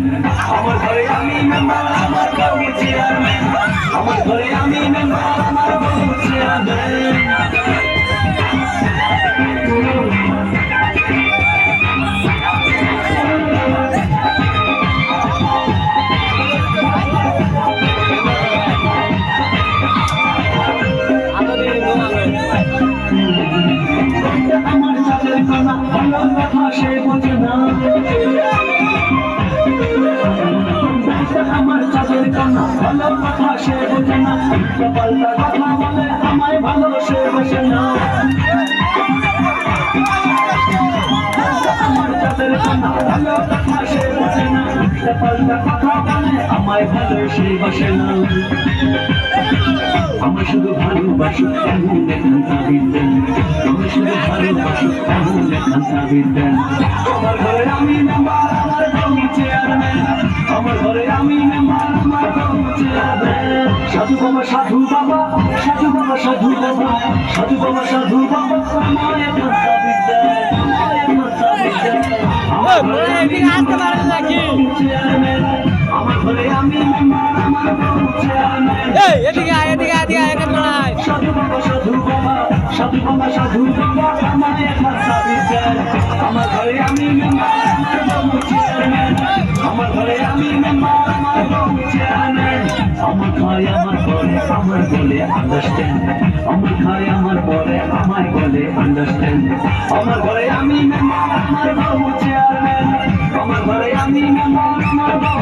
আমার ঘরে আমি মেম্বার আমার বউ চেয়ারম্যান আমার ঘরে আমি মেম্বার আমার বউ চেয়ারম্যান আমার চালের কানা ভালো কথা সে বোঝে না আমার চালের কানা ভালো কথা সে বোঝে না পাল্টা কথা বলে আমায় ভালো সে বসে না আমার চালের কানা ভালো কথা সে বোঝে না পাল্টা কথা বলে আমায় ভালো সে বসে না আমার শুধু ভালোবাসো এমন লেখান তাবিজ দেন আমার শুধু ভালোবাসো এমন লেখান তাবিজ দেন আমার ঘরে আমি মেম্বার আমার বউ চেয়ারম্যান আমার ঘরে আমি মেম্বার আমার বউ চেয়ারম্যান সাধু বাবা সাধু বাবা সাধু বাবা সাধু বাবা সাধু বাবা সাধু বাবা আমার লেখান তাবিজ দেন আমার ঘরে আমি মেম্বার আমার বউ চেয়ারম্যান সাধু বাবা সাধু বাবা সাধু বাবা সাধু বাবা আমার একবার তাবিজ দেন আমার ঘরে আমি মেম্বার আমার বউ চেয়ারম্যান আমার ঘরে আমি মেম্বার আমার বউ চেয়ারম্যান আমার খায় আমার পরে আমার বলে আন্ডারস্ট্যান্ড আমার খায় আমার পরে আমার বলে আন্ডারস্ট্যান্ড আমার ঘরে আমি মেম্বার আমার বউ চেয়ারম্যান আমার ঘরে আমি মেম্বার আমার বউ